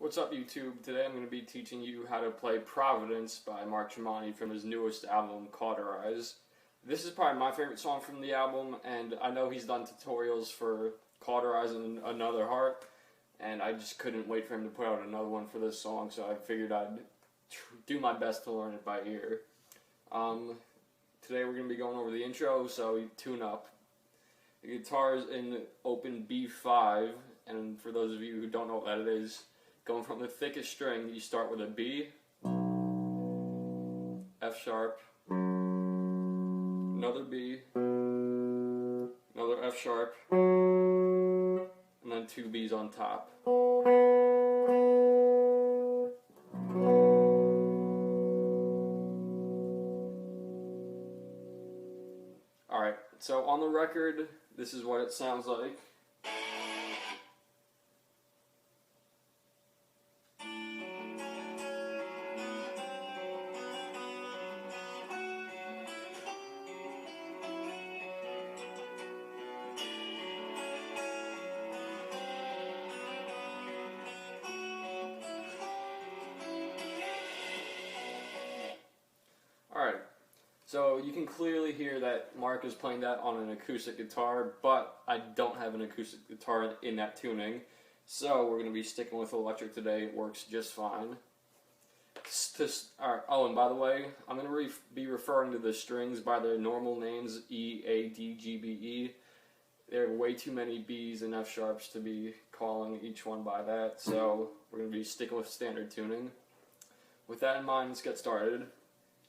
What's up, YouTube? Today I'm going to be teaching you how to play Providence by Mark Tremonti from his newest album, Cauterize. This is probably my favorite song from the album, and I know he's done tutorials for Cauterize and another Hart, and I just couldn't wait for him to put out another one for this song, so I figured I'd do my best to learn it by ear. Today we're going to be going over the intro, so tune up. The guitar is in open B5, and for those of you who don't know what that is, going from the thickest string, you start with a B, F sharp, another B, another F sharp, and then two B's on top. Alright, so on the record, this is what it sounds like. Alright, so you can clearly hear that Mark is playing that on an acoustic guitar, but I don't have an acoustic guitar in that tuning, so we're going to be sticking with electric today. It works just fine. Alright, oh, and by the way, I'm going to be referring to the strings by their normal names, E, A, D, G, B, E. There are way too many B's and F sharps to be calling each one by that, so we're going to be sticking with standard tuning. With that in mind, let's get started.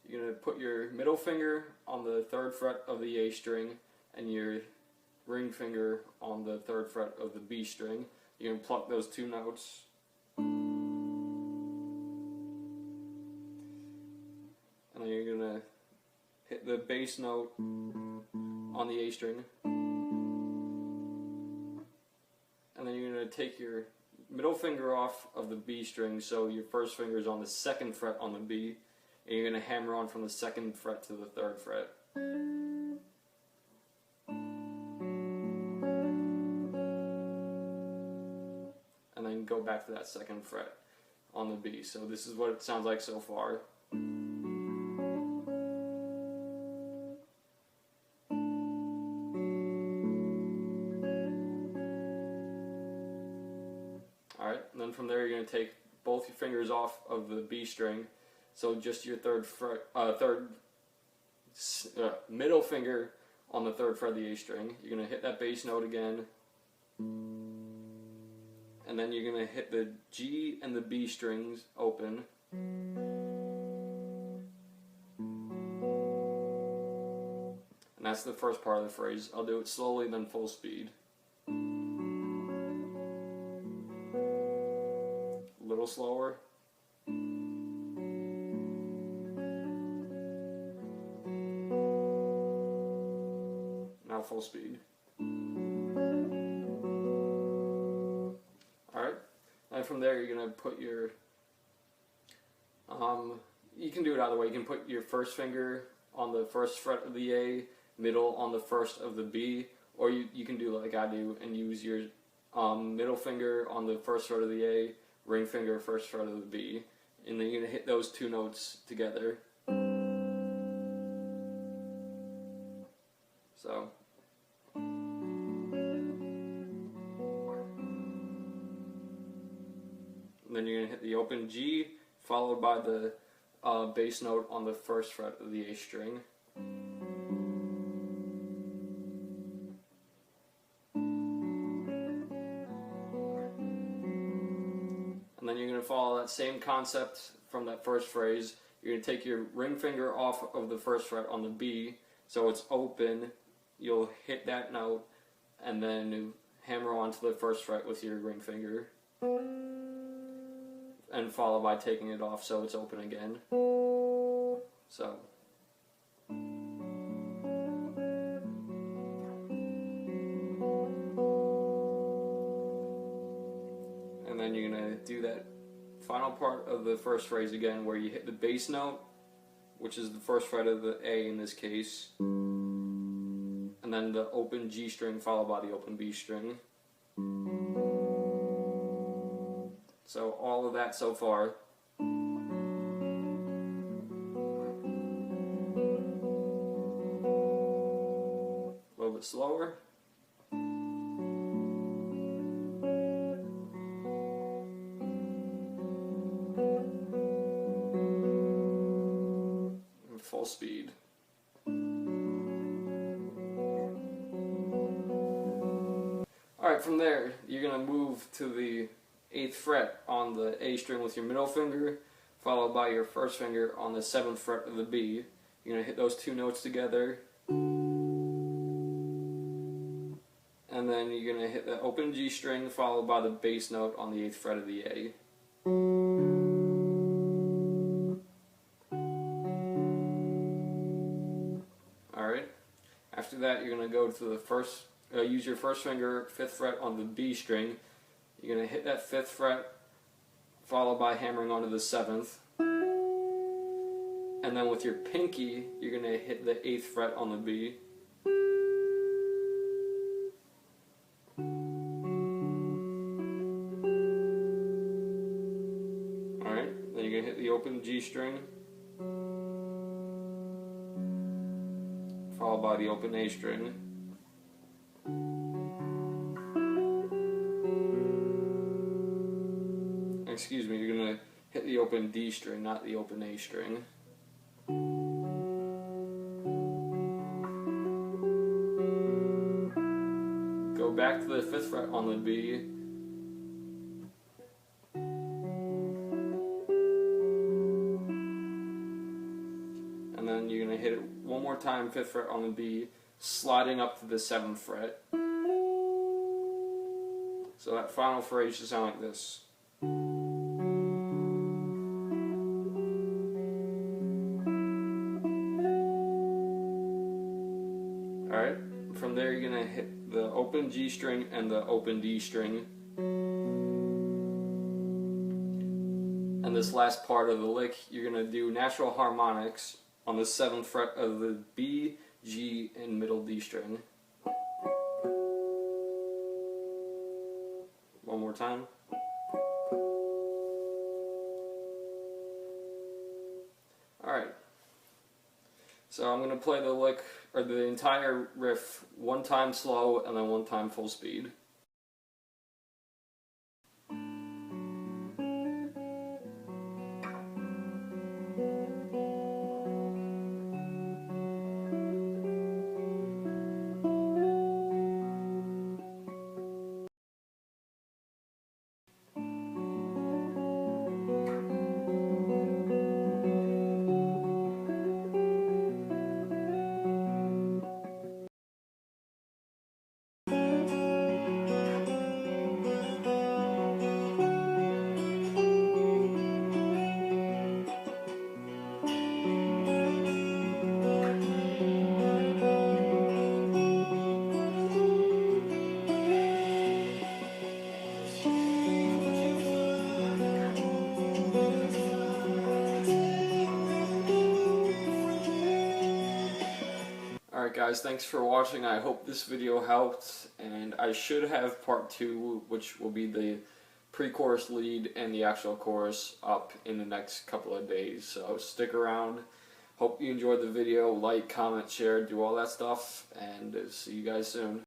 You're going to put your middle finger on the 3rd fret of the A string and your ring finger on the 3rd fret of the B string. You're going to pluck those two notes. And then you're going to hit the bass note on the A string. And then you're going to take your middle finger off of the B string, so your first finger is on the 2nd fret on the B. And you're going to hammer on from the 2nd fret to the 3rd fret. And then go back to that 2nd fret on the B. So this is what it sounds like so far. Alright, and then from there you're going to take both your fingers off of the B string. So just your middle finger on the 3rd fret of the A string. You're going to hit that bass note again. And then you're going to hit the G and the B strings open. And that's the first part of the phrase. I'll do it slowly, then full speed. A little slower. Now full speed. Alright, and from there you're going to put your, you can do it either way. You can put your first finger on the 1st fret of the A, middle on the 1st of the B, or you can do like I do and use your middle finger on the 1st fret of the A, ring finger 1st fret of the B, and then you're going to hit those two notes together. So, and then you're going to hit the open G, followed by the bass note on the 1st fret of the A string. And then you're going to follow that same concept from that first phrase. You're going to take your ring finger off of the 1st fret on the B, so it's open. You'll hit that note, and then hammer onto the 1st fret with your ring finger. And followed by taking it off so it's open again. So. And then you're going to do that final part of the first phrase again where you hit the bass note, which is the 1st fret of the A in this case. And then the open G string followed by the open B string. So all of that so far. A little bit slower. And full speed. Alright, from there, you're going to move to the 8th fret on the A string with your middle finger, followed by your first finger on the 7th fret of the B. You're going to hit those two notes together, and then you're going to hit the open G string, followed by the bass note on the 8th fret of the A. Alright, after that you're going to go to the first, use your first finger, 5th fret on the B string. You're going to hit that 5th fret, followed by hammering onto the 7th. And then with your pinky, you're going to hit the 8th fret on the B. Alright, then you're going to hit the open G string, followed by the open A string. Excuse me, you're going to hit the open D string, not the open A string. Go back to the 5th fret on the B. And then you're going to hit it one more time, 5th fret on the B, sliding up to the 7th fret. So that final phrase should sound like this. Alright, from there you're going to hit the open G string and the open D string. And this last part of the lick, you're going to do natural harmonics on the 7th fret of the B, G, and middle D string. One more time. Alright. So I'm going to play the lick, or the entire riff, one time slow and then one time full speed. Alright guys, thanks for watching. I hope this video helped, and I should have part 2, which will be the pre-chorus lead and the actual chorus, up in the next couple of days. So stick around. Hope you enjoyed the video. Like, comment, share, do all that stuff, and see you guys soon.